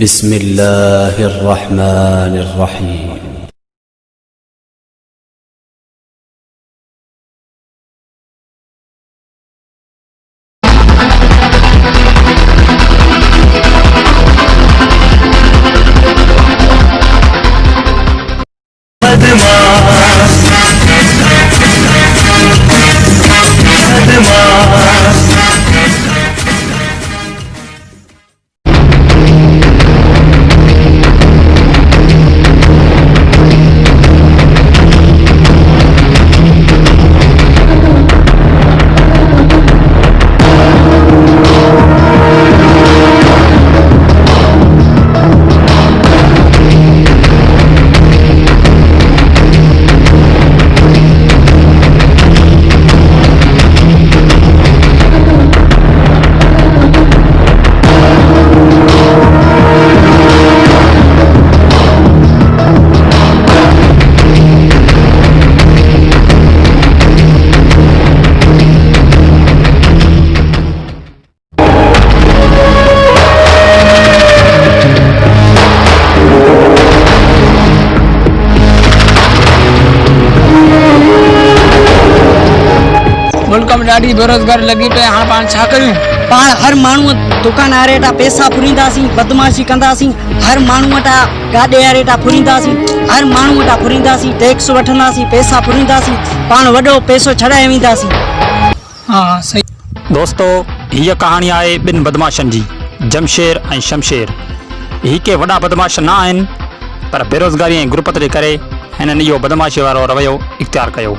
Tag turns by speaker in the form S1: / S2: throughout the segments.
S1: बिस्मिल्लाहिर्रहमानिर्रहीम।
S2: मुल्क में ॾाढी बेरोज़गारी लगी पे हाँ पाण छा करियूं।
S3: पाण हर माण्हू दुकान वारे वटां पैसा फुरींदासीं, बदमाशी कंदासीं, हर माण्हू वटां गाॾे वारे वटां फुरींदासीं, हर माण्हू वटां फुरींदासीं, टैक्स वठंदासीं, पैसा फुरींदासीं, पाण वॾो पैसो छॾाए वेंदासीं।
S2: हाँ सही।
S4: दोस्तों, हीअ कहानी आहे ॿिनि बदमाशनि जी, जमशेर ऐं शमशेर। ही के वॾा बदमाश न आहिनि, पर बेरोज़गारी ऐं गुरबत जे करे हिननि इहो बदमाशी वारो रवैयो इख़्तियार कयो।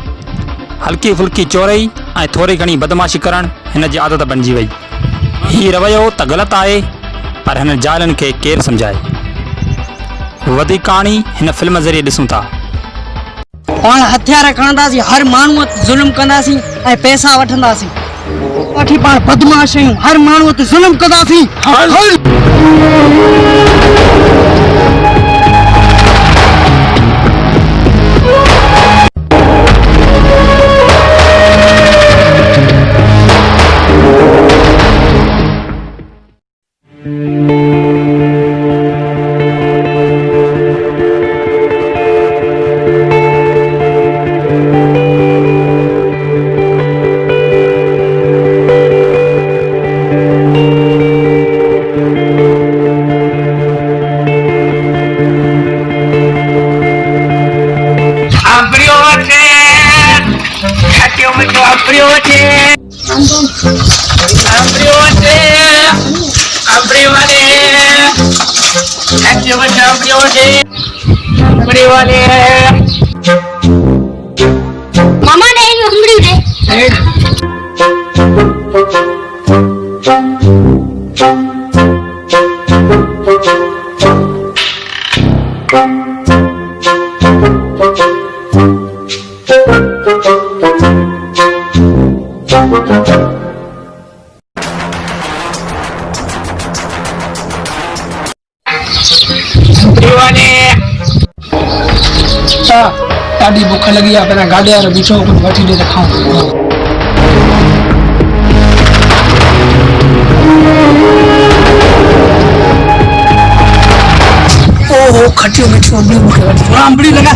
S4: हल्की फुल्की चोरई ऐं थोरी घणी बदमाशी करणु हिन जी आदत बणिजी वई। हीउ रवैयो त ग़लति आहे, पर हिन ज़ाइलनि खे केरु सम्झाए। वधीक कहाणी हिन फिल्म ज़रिए ॾिसूं था।
S3: पाण हथियार खणंदासीं, हर माण्हू ज़ुल्म कंदासीं ऐं पैसा वठंदासीं। बाक़ी पाण बदमाश आहियूं, हर माण्हू ते ज़ुल्म कंदासीं।
S5: मामा ने हंगड़ी दे
S2: ॾाढी बुख लगी आहे, पहिरियां गाॾे वारो बीठो कुझु वठी ॾे त खाऊं। ओहो खटियो मिठियो अंबड़ी मूंखे वठी थोड़ा अंबड़ी लगा।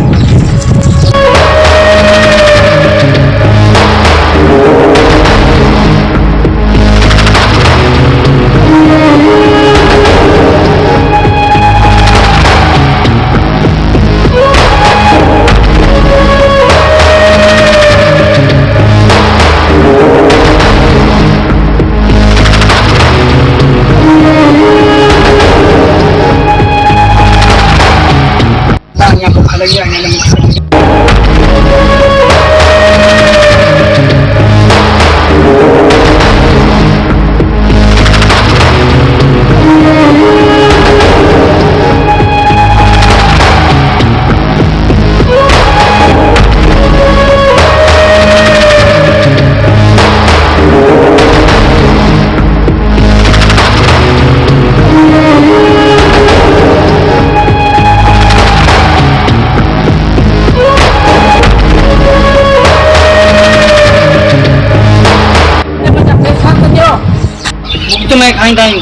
S3: में खाईंदा आहियूं।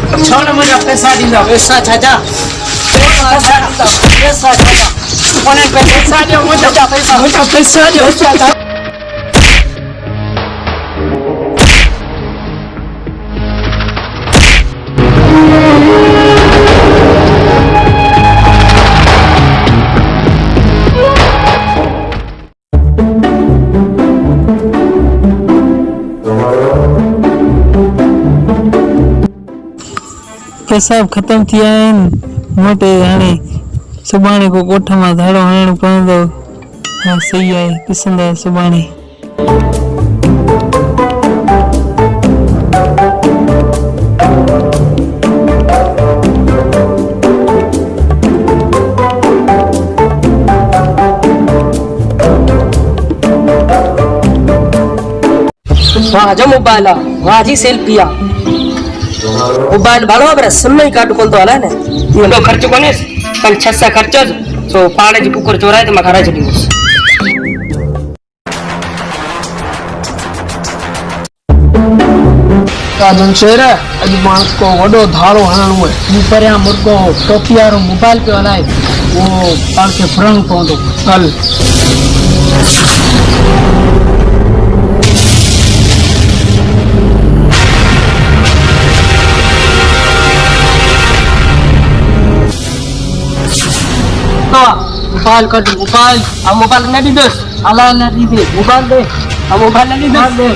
S3: छो न मुझा पैसा ॾींदा पैसा छाजा पैसा छाजा कोने पैसा ॾियो मुझा पैसा ॾियो छाजा
S1: पैसा खत्म थी विया आहिनि मोटे हाणे सुभाणे को ॻोठ मां धाड़ो हणणो पवंदो। हा सही आहे ॾिसंदा सुभाणे।
S3: वाह जो मोबाइल आहे वाह जी सेल्फी आहे मोबाइल भाड़ो पर सिम ही काट कोन तो हला ने इहो खर्च कोने 5-6 खर्च सो पाड़े जी कुकर चोराए त मां घरा छडीस
S2: का जमशेर अॼु पाण को वॾो धाड़ो हणणो आहे। मूं परियां मुर्गो टोपी वारो मोबाइल पियो हलाए उहो पाण खे फुरणो पवंदो। हल
S3: मोबाइल कट मोबाइल अब मोबाइल न दी दस अल्लाह न दी दे मोबाइल दे अब मोबाइल न दी दे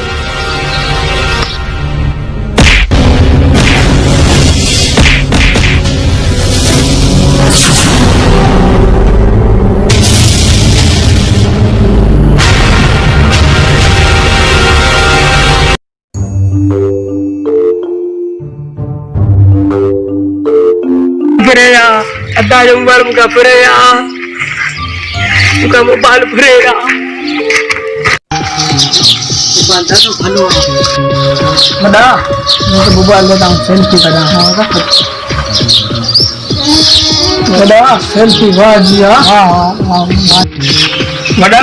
S3: फिरेया अद्धा जंगल मुका फिरेया मुका मोबाइल फिरेया मोबाइल तो भलो
S2: बड़ा मैं तो मोबाइल लेता हूँ सेल्फी करा बड़ा सेल्फी वाह जी हाँ
S3: बड़ा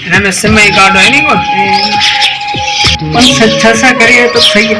S3: इनमें सिम ही कार्ड है नहीं कौन 5-6 करिए तो सही है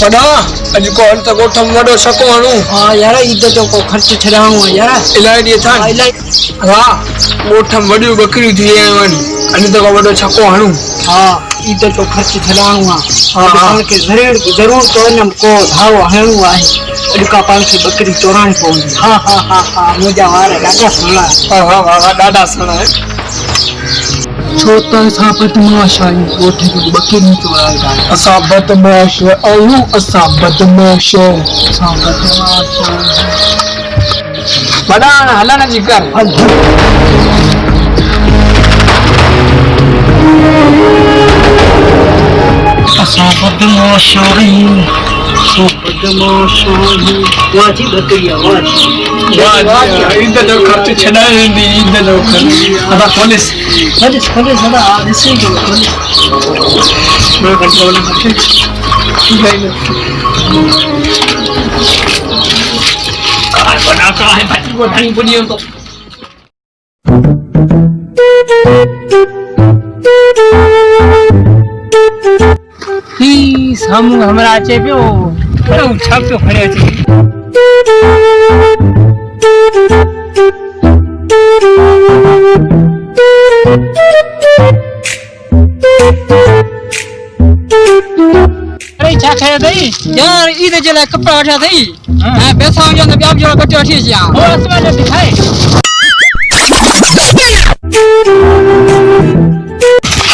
S2: बड़ा अॼु को हल त ॻोठ में वॾो सको हणूं।
S3: हाँ यार ईद जो को खर्च छॾाइणो आहे यार
S2: इलाही ॾींहं था हा ॻोठ में वॾियूं बकरियूं थी वियूं आहिनि अॼु त को वॾो छको हणूं।
S3: हाँ ईद जो खर्च छॾाइणो आहे पाण खे ज़रूर तो न को धाड़ो हणणो आहे अॼु का पाण खे बकरी चोराइणी पवंदी। हाँ हाँ हाँ हाँ मुंहिंजा वार ॾाढा सुहिणा
S2: हाँ हाँ हाँ ॾाढा सुहिणा आहिनि
S3: छो त असां बदमाश आहियूं ॻोठ जूं बकरियूं चोराईंदा आहियूं
S2: असां बदमाश आहियूं असां बदमाश बड़ा हलण जी कर
S3: असां बदमाश आहियूं असां बदमाश आहियूं वाजी बकरी वाजी
S2: ईद जो ख़र्च छॾाए वेंदी ईद जो ख़र्च अदा पुलिस
S3: सदा ॾिसी
S2: मैं कंट्रोल
S3: बना का है बच्ची को धनी पुनियो तो ही सामू हमरा अचे पियो बड़ो छा पियो खड़े अचे अरे छा खयो थई यार ईद जे लाइ कपड़ा वठा थई हां पैसा जो न ॿिया जोड़ा कटे वठी अचां हो असमा जो दिखाए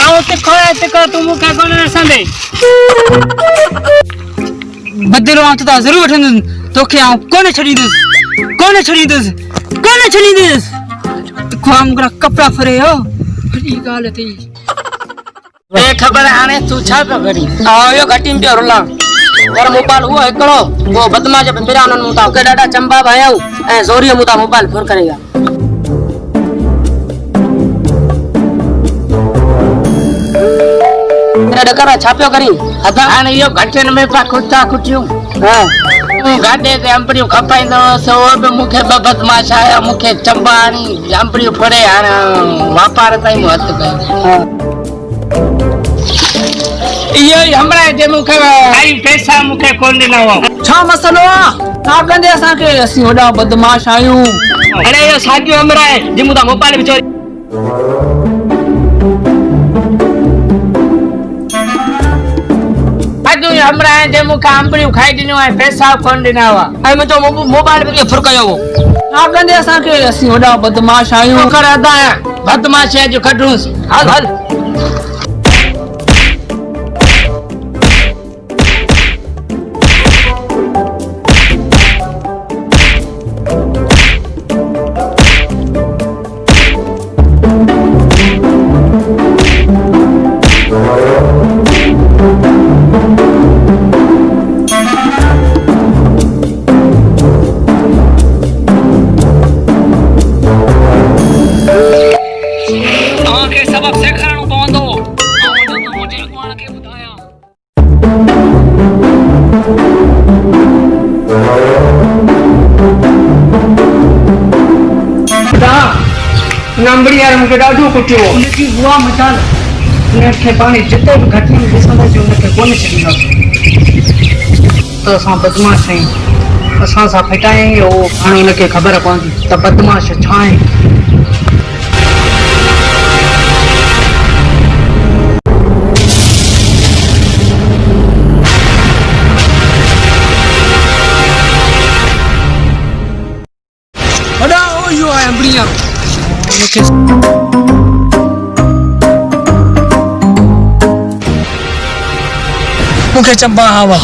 S3: आओ ते खोया ते का तू मुखा कोन रसंदे बदलो आ त जरूर वठंदुसि तोखे आउं कोन छॾींदुसि कौन छड़ींदुसि कौन छड़ींदुसि खाम करा कपड़ा फरे हो
S2: वॾी ॻाल्हि थी
S3: ए ख़बर हाणे तू छा पियो करी
S6: हाँ यो घटी में पियो रुला पर मोबाइल हुआ हिकिड़ो वो बदमाश पिरा उन्हनि मूं तां ॾाढा चंबा भाया ऐं ज़ोरीअ मूं तां मोबाइल फुर करेगा डकरा छा पियो करी
S3: अदा हाणे इहो घटनि में पा खुटा खुटियूं
S6: हाँ
S3: गाॾे ते अंबड़ियूं खपाईंदो हुअसि उहो बि मूंखे ॿ बदमाश आया मूंखे चंबा हणी अंबड़ियूं फड़े हाणे वापार ताईं मूं हथु कयो इहो ई हमराए जे मूंखे आई पैसा मूंखे कोन ॾिना हुआ
S2: छा मसलो आहे छा कंदे असांखे असीं वॾा बदमाश आहियूं
S6: अरे यो साॻियो हमराए जे मूं तां मोबाइल बि चोरी
S3: अॼु हमराए जे मूंखे अंबड़ियूं खाई ॾिनियूं ऐं पैसा कोन ॾिना हुआ
S6: ऐं मुंहिंजो मोबाइल बि फुर कयो हो
S2: छा कंदे असांखे असीं वॾा बदमाश आहियूं
S3: कर अदा बदमाश अॼु कढूंसि हल हल
S6: तव्हांखे सबक सेखारणो पवंदो मुंहिंजे अॻुवाण खे ॿुधायां
S3: नंबड़ी यार मूंखे ॾाढो कुटियो
S2: उनजी बुआ मचाल उनखे पाणी जिते बि घटि में ॾिसंदासीं उनखे कोन छॾींदासीं त असां बदमाश आहियूं असां सां फिटाए उहो हाणे उनखे ख़बर पवंदी त बदमाश छा आहे वॾा ओ इहो आहे अंबड़ी वारो
S1: मूंखे चंबा हवा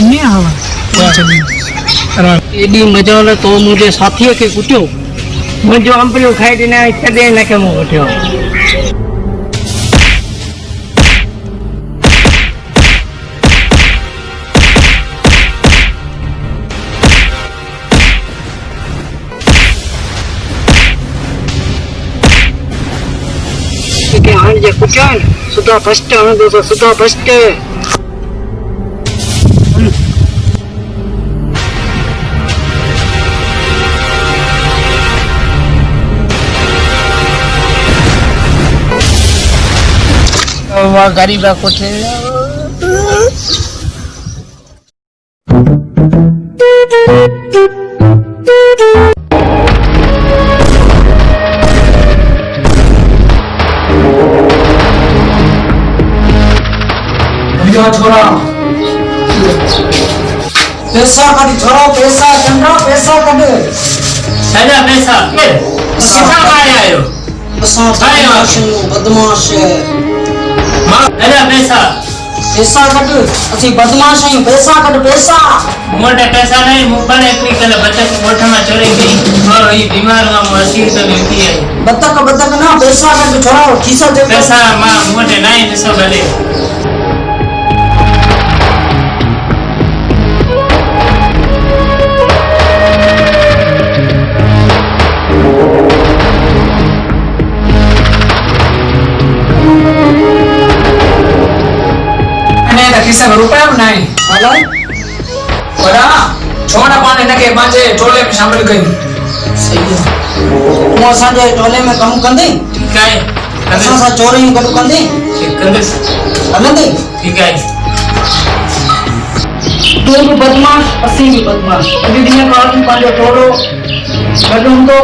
S2: एॾी मजाल तो मुंहिंजे साथीअ खे कुटियो
S3: मुंहिंजो अंबड़ियूं खाई ॾिना तॾहिं हिनखे मूं वठियो
S2: कि हाणे जे कुटिया आहिनि सुधा फस्ट हणंदो सुधा फस्ट
S3: वाह गरीबा कुठे
S2: छोरा पैसा कढ छोरा पैसा चंदा पैसा कढ
S3: सॼा पैसा किथां आया आहियो
S2: असां बदमाश
S3: सॼा पैसा
S2: पैसा कढ असीं बदमाश आहियूं पैसा कढ पैसा
S3: मूं वटि पैसा न आहे मूं पण हिकिड़ी कल्ह बतक ॻोठ मां चोरी कई और ही बीमार हुआ मूं 80 रुपया में विकी आई
S2: बतक ना पैसा कढ छोरा खीसा दे
S3: पैसा मां मूं वटि न आहे ॾिसो भले
S2: खीसा में रुपया भी नहीं हेलो बड़ा छोड़ा पाने नके मांजे टोले में शामिल कई सही है वो असांजे टोले में कम कंदी
S3: ठीक है
S2: असां सां चोरी गॾु कंदी हलंदी
S3: ठीक है
S2: तू भी बदमाश असीं भी बदमाश अॼु ॾींहं खां असीं पंहिंजो टोलो गॾु हूंदो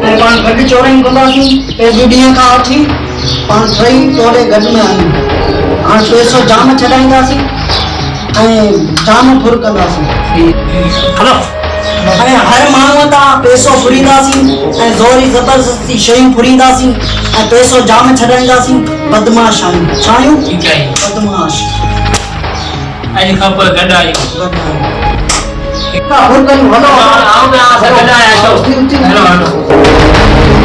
S2: ऐं पाण गॾु चोरियूं कंदासीं टे ॾींहं खां वठी पाण टई टोले गॾु में आहियूं हाणे पैसो जाम छॾाईंदासीं ऐं जाम फुर कंदासीं
S3: हलो
S2: हाणे हर माण्हूअ तां पैसो फुरींदासीं ऐं ज़ोरी ज़बरदस्ती शयूं फुरींदासीं ऐं पैसो जाम छॾाईंदासीं बदमाश आहियूं छा आहियूं
S3: ठीक है
S2: बदमाश
S3: अॼु खां पोइ गॾु आहियूं
S2: का फोन करी हलो
S6: आओ मैं आ सकता है तो हेलो हेलो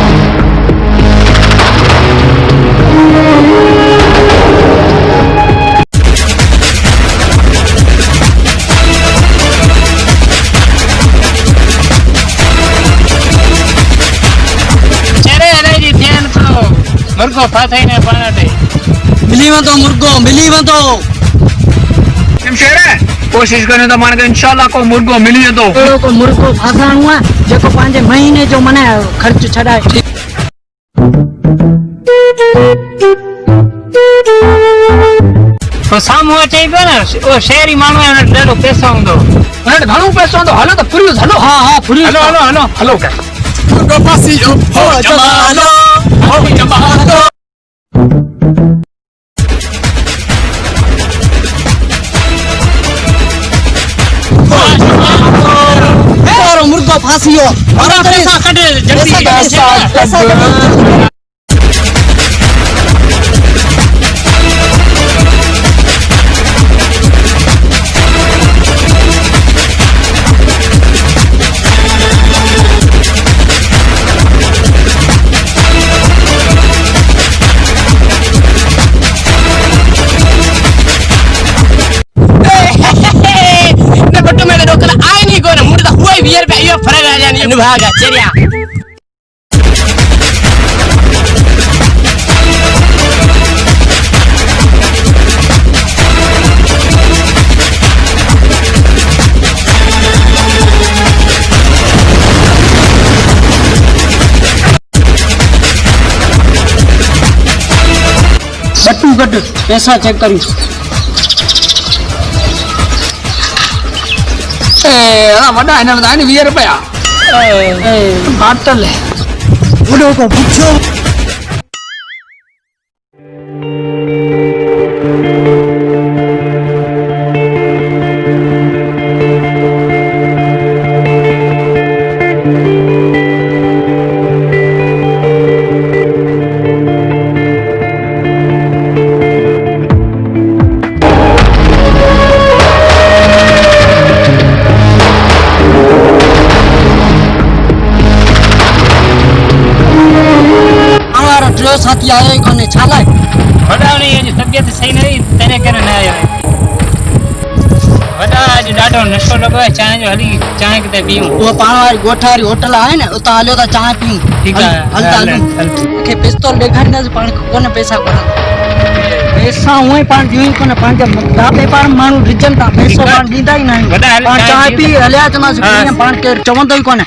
S1: चरे अरे जी ध्यान तो मुर्गो फाथाई ने पाणटे
S3: मिली वंदो मुर्गो मिली वंदो
S1: शमशेर कोशिश करे तो माने इंशाल्लाह को मुर्गो मिली वेंदो
S3: अहिड़ो को मुर्गो फासाणो आहे जेको पंहिंजे महीने जो मने ख़र्च छॾाए
S1: तो साम्हूं अचे पियो न ओ शहरी माण्हू आहे हुन ॾाढो पैसो हूंदो हुन वटि घणो पैसो हूंदो हलो त फुरियूं हलो
S3: हा हा फुरी
S1: हलो हलो हलो हलो कर
S3: मुर्गो फासी जो हो जमालो हो जमालो मुर्गो फासी हो
S1: पैसा कढ जल्दी
S3: पैसा कढ
S6: निभागा चरिया
S3: बटू गट पैसा चेक करी
S1: वॾा हिन में 20 रुपया
S3: बाटल है बुढ़ो को पूछो साथी आए कोने छाला
S1: वॾा जी तबियत सही न हुई तने करे न आयो वॾा अॼु ॾाढो नशो लॻो आहे चांहि जो हली चांहि किथे पीऊं
S3: वो पाण वारी ॻोठ वारी होटल आहे न उतां हलियो त चांहि पीऊं
S1: ठीकु आहे
S3: हलता
S1: हल
S3: हलूं
S1: हल
S3: मूंखे पिस्तौल ॾेखारींदासीं पाण कोन पैसा कोन पैसा उहे पाण ॾियूं ई कोन पंहिंजा ॾाढे पाण माण्हू रिजनि था पैसो पाण ॾींदा ई न आहियूं
S1: वॾा हल
S3: पाण चांहि पी हलिया चवंदासीं
S1: हा।
S3: पीअं पाण केरु चवंदो ई कोन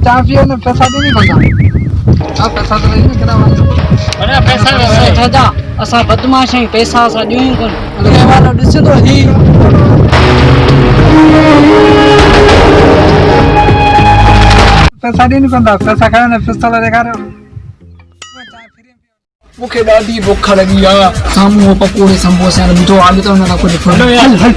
S1: चाफियों में पैसा भी नहीं बनता पैसा तो नहीं कितना बड़ा पैसा
S3: दादा असां बदमाश आहियूं पैसा असां ॾियूं ई कोन अॻिले वारो ॾिसंदो ही
S1: पैसा ॾियनि कंदा पैसा खणनि पिस्तौल ॾेखारियो
S2: मूंखे ॾाढी बुख लॻी आहे साम्हूं पकोड़े संबोसा मिठो आलू त हुन कुझु हल हल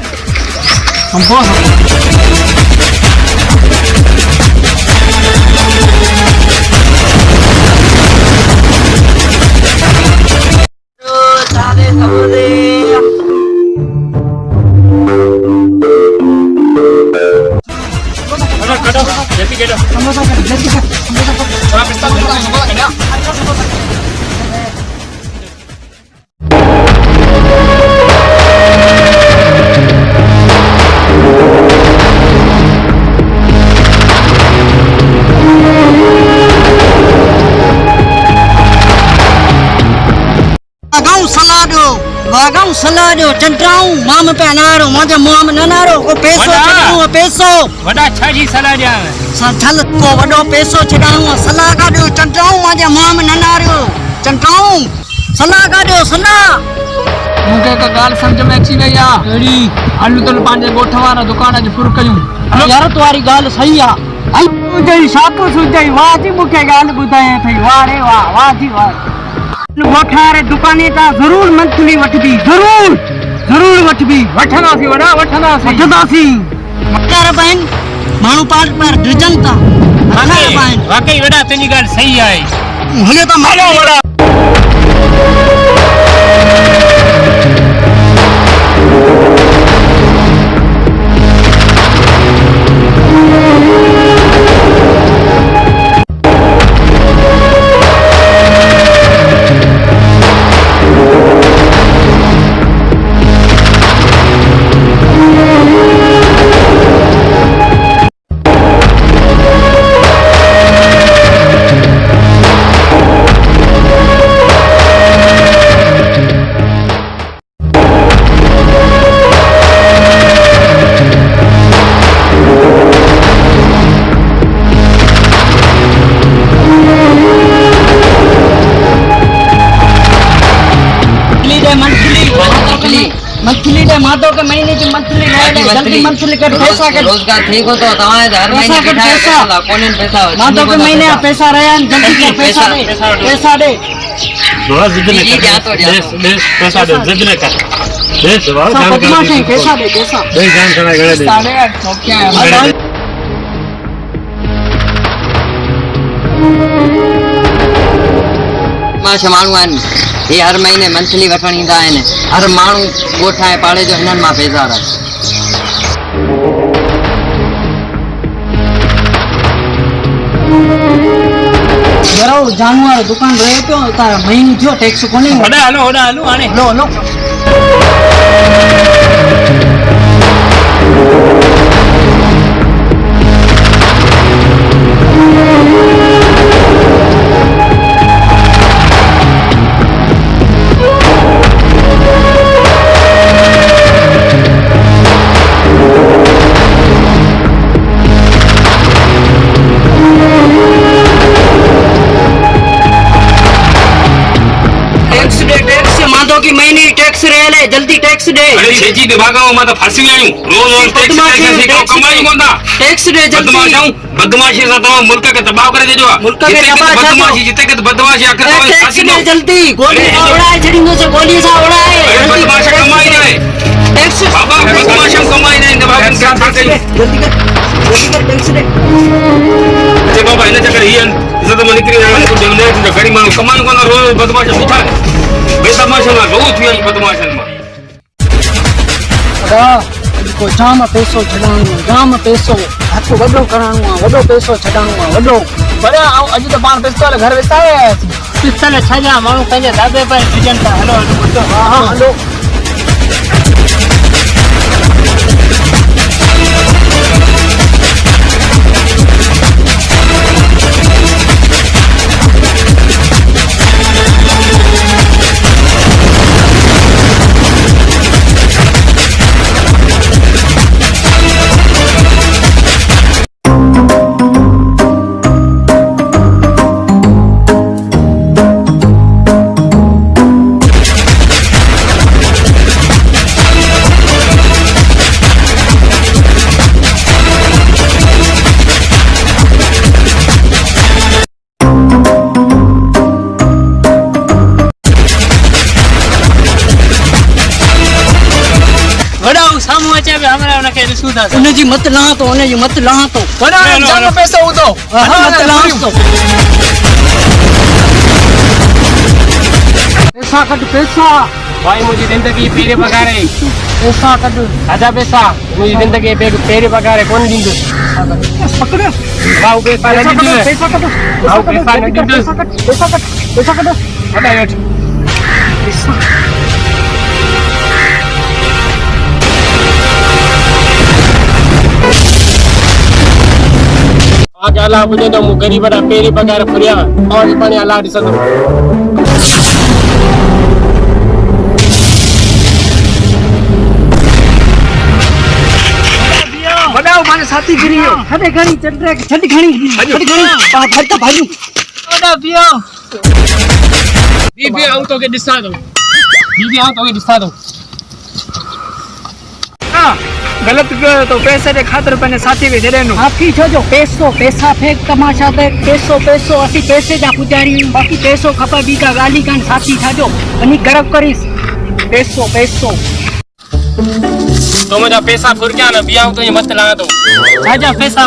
S3: वागाऊं सलाडो चंटाऊं माम पे अनारो मुझे मुंह में ननारो को पैसो
S6: वॾा छा जी सलाह ॾियां
S3: छल को वॾो पैसो छॾाऊं सलाह काढियो चंटाऊं मुझे मुंह में ननारो चंटाऊं सलाह काढियो सलाह
S2: मूंखे हिकु ॻाल्हि सम्झ में अची वई आहे अहिड़ी आलू तल पंहिंजे ॻोठ वारा दुकान अॼु फुर कयूं
S3: यार तुम्हारी ॻाल्हि सही आहे आई तुंहिंजी शाको सुझई वाह जी मूंखे ॻाल्हि ॿुधाए अथई वाह रे वाह वाह जी वाह ॻोठारे दुकाने तां ज़रूर मंथली वठबी ज़रूर वठबी
S2: वठंदासीं वॾा वठंदासीं
S3: कर बहन माण्हू पार पर ड्रिजन था
S6: वाकई वॾा तुंहिंजी ॻाल्हि सही आहे
S3: हले त मारो वॾा मंथली दे माधव के महीने की मंथली जल्दी मंथली कर पैसा कर
S6: रोजगार ठीक हो तो तव्हां हर महीने
S3: पैसा
S6: कोन्हनि पैसा
S3: माधव के महीने पैसा रहा जल्दी कर पैसा दे
S7: थोड़ा जिद न कर पैसा दे जिद न कर दे सवाल जान कर
S3: पैसा दे
S7: जान खड़ा गड़े दे
S3: 8:30 तो क्या है
S6: मां माण्हू आहिनि ये हर महीने मंथली वठण ईंदा आहिनि हर माण्हू ॻोठ ऐं पाड़े जो हिननि मां बेज़ार आहे
S3: जरो जानवर दुकान रहे पियो तारा महीने थियो टैक्स कोने
S6: हलो हाणे
S3: हलो की महीने टैक्स रेल है जल्दी टैक्स दे
S7: अरे छेजी विभागाओं में तो फंसी आयूं रोज टैक्स कमाई कोंदा
S3: टैक्स दे जल्दी
S7: बदमाशी से तो मुल्क के तबाह करे देजो
S3: मुल्क के तबाह
S7: बदमाशी जिते के बदमाशी आखिर तो
S3: टैक्स दे जल्दी गोली उड़ाए छड़ींदो से गोली सा उड़ाए
S7: अरे बदमाश कमाई नहीं
S3: टैक्स
S7: बाबा बदमाश कमाई नहीं दिमाग में क्या था
S3: जल्दी कर टैक्स दे
S7: अरे बाबा इने चक्कर ही इज्जत में निकली तो जल्दी गड़ी मां कमाई कोंदा रोज बदमाश बिठा बेदमाश ना रोज थी बदमाशन में
S3: को जाम पैसो छडाणो जाम पैसो हथ वडो कराणो वडो पैसो छडाणो वडो पर अज तो पान पिस्तौल घर विसाए पिस्तौल छजा माण्हू पंहिंजे दादे पर विझनि था हलो हलो
S6: के रिसूदा
S3: उनजी मत लां तो उनजी मत लां तो
S6: वड़ा जानो पैसा उदो
S3: मत लां तो पैसा कट पैसा
S6: भाई मुझी जिंदगी पेरे पगारे
S3: पैसा कट
S6: आजा पैसा मुझी जिंदगी पेरे पगारे कौन दींदो
S3: पकड़
S6: भाऊ पैसा न दींदो
S3: पैसा कट
S6: भाऊ पैसा न दींदो
S3: पैसा कट
S6: वड़ा वेठ आज अला मुझे तो मु गरीब रा पेरी पगार फुरिया और पानी अला दिसदो
S3: वडाओ माने साथी गिरियो छडे घणी चंद्रे छड घणी भरता भाई वडा पियो
S6: बीबी आउ तो के दिसा दो बीबी आउ तो के दिसा दो
S1: हां गलत कयो तो पैसे जे खातर पने साथी वे जड़े नु
S3: आखी छो जो पैसा फेक तमाशा दे पैसो असी पैसे जा पुजारी बाकी पैसो खपा बी का गाली कान साथी थाजो वनी गरब करिस पैसो
S6: तो मुझा पैसा फुर क्या ना बिया तो ये मत लगा दो
S1: राजा पैसा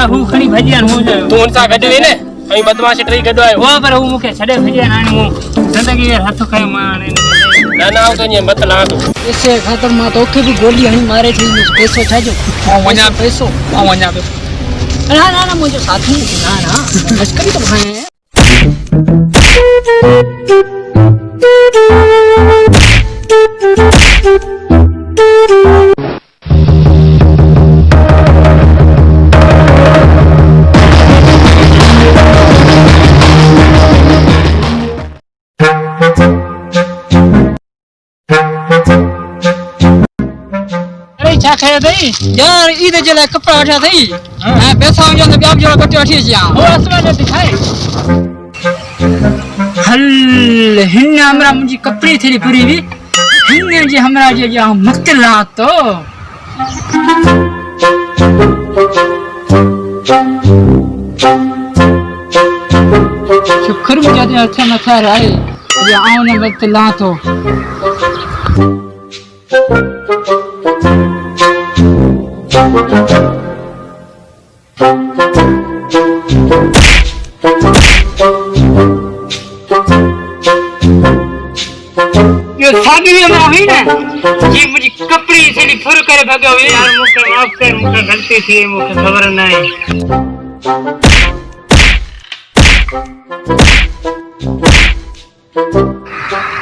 S1: हु खणी भजिया हो जायो
S6: तू उनसा गड वे ने अई बदमाश ट्री गड आयो
S1: वो पर हु मुके छडे भजिया नानी मु जिंदगी में हथ खाए माने
S6: ना ना तो ये मत लगा दो
S3: पैसे खातर मा तो के भी गोली हणी मारे थी पैसो थाजो
S1: वना
S3: पैसो
S1: वना
S3: ना मुझे साथी ना लश्करी तो भाई
S1: क्या खाया थई
S3: यार ईद जले कपड़ा उठा थई हां पैसा जो ने ब्याज जो कटे उठी जा
S1: वो असमा ने दिखाई
S3: हल हिन्ने हमरा मुजी कपड़ी थी पूरी भी हिन्ने जे हमरा जे जा मत ला तो शुक्र मुझे जे अच्छा न था रहे ये आओ ने मत ला तो
S1: ये सागी में हुई ना ये मुझे कपड़ी से फुर करे भगो यार मुके माफ कर मुके गलती थी मुके खबर नहीं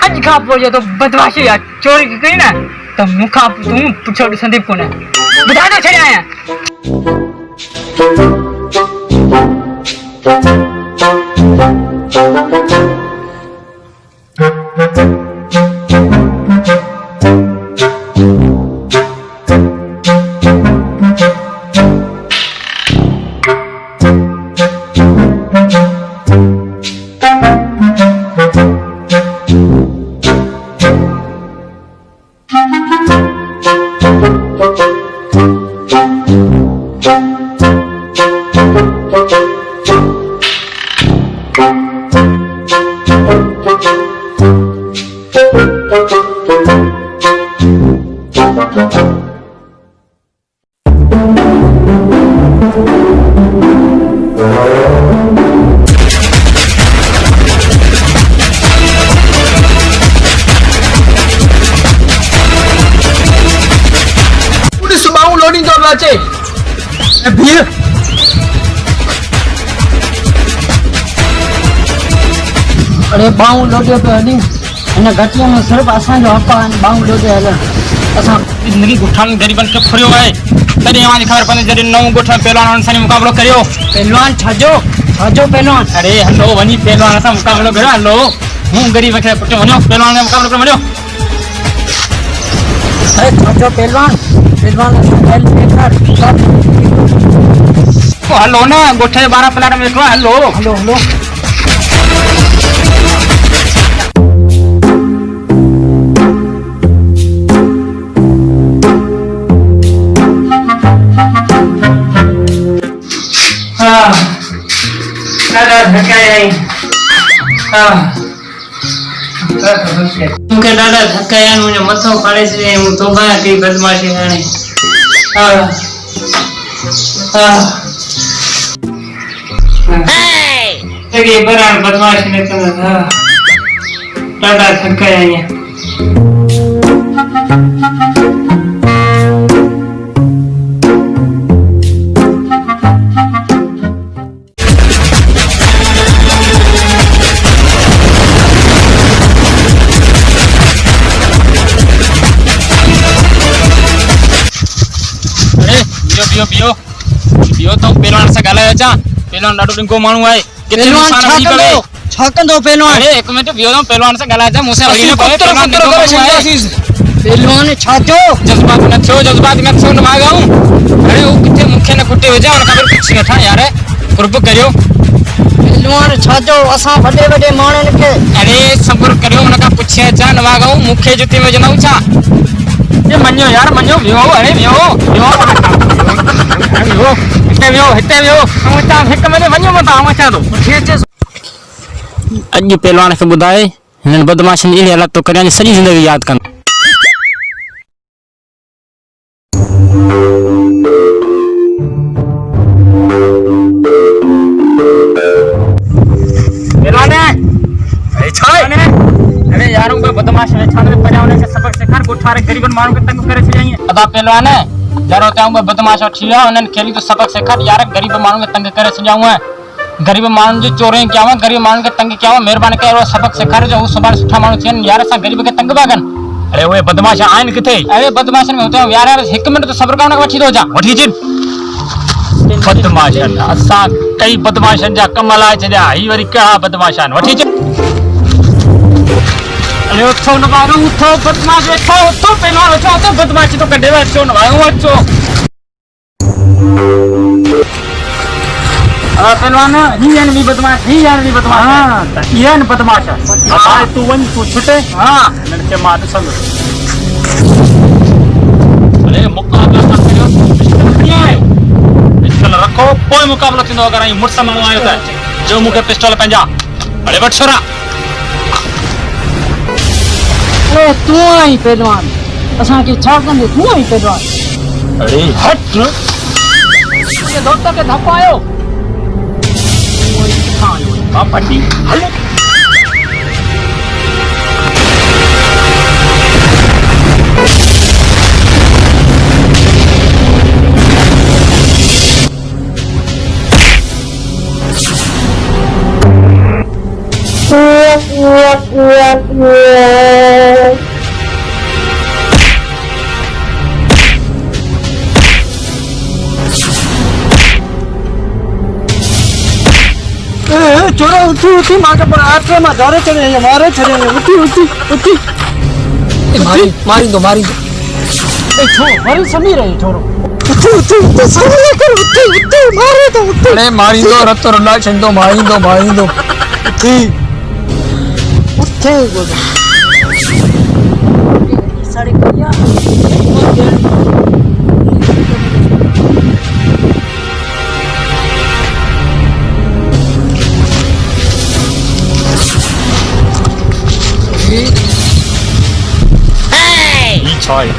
S1: आज खा पोजे तो बदमाशी या चोरी की कही ना तो मुखा तू पुछो संदीप को ने बता दो छड़े आया
S3: अरे बाऊ लोडे पे हली अने घटिया में सिर्फ असा जो हक है बाऊ लोडे हल असा
S4: जिंदगी गुठान गरीबन के फरियो है तरी हमारी खबर पने जरे नौ गुठा पहलवान से मुकाबलो करियो
S3: पहलवान छाजो पहलवान
S4: अरे हलो वनी पहलवान से मुकाबलो करो हलो हूं गरीब के पुट वनो पहलवान ने मुकाबलो कर वनो
S3: अरे छाजो पहलवान हेल पेपर
S4: हलो ना गुठे 12 प्लेट में हलो
S3: हेलो
S1: मुके दादा थकाया मुझे मथो फाड़े से हूं तोबा की बदमाशी करणी ये बरान बदमाश ने तो टाटा थका है ये
S4: बियो बियो बियो तो पेलवान से गाला जा पेलवान डाडू डिंको मानू आए कितने
S3: पहलवान
S4: नुकसान हुई करे
S3: छाकंदो पहलवान
S4: अरे एक मिनट बियो तो पेलवान से गाला जा मुझसे
S3: असी
S4: अड़ी
S3: पत्थर पत्थर करे छिंदासीस पहलवान छाजो
S4: जज्बात न थो न मागाऊं अरे वो कितने मुखे ने कुटे हो जा उन खबर कुछ न था यार ग्रुप करियो
S3: पहलवान छाजो असा बड़े बड़े माणन के
S4: अरे सब्र करियो उनका पूछे जा न मागाऊं मुखे जुती में जनाऊ छा ये मन्यो यार मन्यो बियो अरे बियो बियो हिते वियो अमचा हिक में वञो मत अमचा दो अॼु पहलवान खे ॿुधाए हिननि बदमाशनि अहिड़ी हालत तो करियां सॼी ज़िंदगी यादि कनि अरे यारों का बदमाश है छात्र पर्यावरण से सबक सिखार कोठारे गरीबन मानू के तंग करे चाहिए अदा पहलवान है जरो ते मैं बदमाश छिया उन्हनि खेली तो सबक सिखार यार गरीब मानू के तंग करे सजाऊं है गरीब मानू जो चोरे क्या हुआ गरीब मानू के तंग क्या हुआ मेहरबानी करे सबक सिखार जो सुबार सुठा मानू थियन यार सा गरीब के तंग बागन अरे ओए बदमाश आइन किथे अरे बदमाश में होते यार एक मिनट तो सब्र करने वठी दो जा वठी जिन बदमाश असा कई बदमाशन जा कमल आए छजा ही वरी का बदमाशन वठी जिन अरे उठो न मारो उठो बदमाश उठो उठो पहलवान उठो तो बदमाश तो कढे अचो न मारो अचो पहलवान हियन भी बदमाश हां हियन बदमाश हां तू वन तू छुटे हां लड़के मां ॾिसंदो अरे मुकाबला था करियो पिस्टल आयो पिस्टल रखो कोई मुकाबला थींदो अगर आई मुर्स माण्हू आयो त जो मूंखे पिस्टल पंहिंजा अरे वठ छोरा
S3: ओ तू आई पहलवान असा के छा कंदे तू आई पहलवान
S4: अरे हट ये दोस्त के धक्को आयो हां यो बापटी हले
S3: छोरो उठी उठी मां के पर आके मां धरे चले मारे चले उठी उठी उठी मारी दो ए छो मारी समीर है छोरो उठी उठी तो सामने कर उठी उठी मारे दो उठी
S4: अरे मारी दो रतो रला छंदो मारी दो
S3: उठी उठे गोदो साड़ी करिया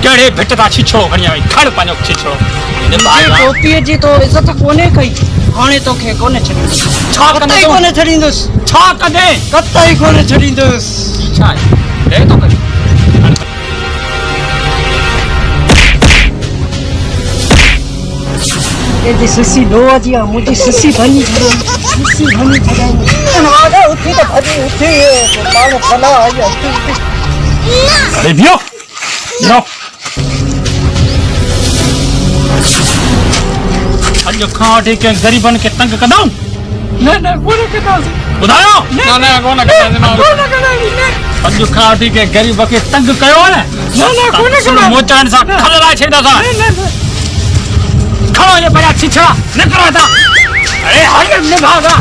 S4: केड़े भिटता छिछो खणिया खड़ पानो छिछो
S3: टोपी जी तो इज्जत कोने कई हाणे तो के कोने छडी
S4: छा कंदे
S3: कोने छडींदस
S4: छा कंदे
S3: कतई कोने छडींदस
S4: छा दे तो कर
S3: ए जी ससी लोआ जी मुझे ससी बनी छडो आगे उठी तो भजी उठी मानो फला आई
S4: अरे बियो नो अॼु खां वठी के गरीबन के तंग कंदाऊं
S3: न कोने कंदासी
S4: ॿुधायो न कोन कंदासी अॼु खां वठी के गरीब के तंग कयो न कोने कंदासी मोचान सां खल लाए छॾींदासीं खणो ये पया छिछड़ा न करो था अरे हल न भागा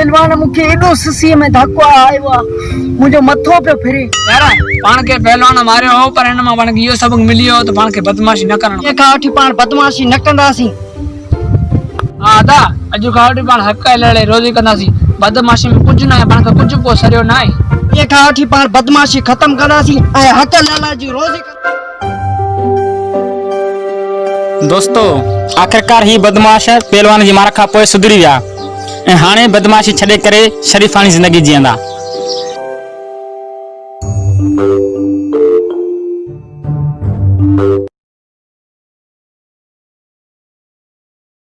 S3: पहलवान मूंखे एॾो सिसीअ में धको आयो आहे मुंहिंजो मथो पियो फिरे
S6: यार पाण खे पहलवान मारियो हो पर हिन मां पाण खे इहो सबक मिलियो त पाण खे बदमाशी न करणु
S3: इन खां वठी पाण बदमाशी न कंदासीं
S6: हा दा अॼु खां वठी पाण हक़ लड़े रोज़ी कंदासीं बदमाशी में कुझु न आहे पाण खे कुझु पोइ सरियो न आहे
S3: इन खां वठी पाण बदमाशी ख़तम कंदासीं ऐं हक़ लाला जी रोज़ी
S4: दोस्तो आख़िरकार ही बदमाश पहलवान जी मार खां पोइ सुधरी विया ऐं हाणे बदमाशी छॾे करे शरीफ़ानी ज़िंदगी जीअंदा।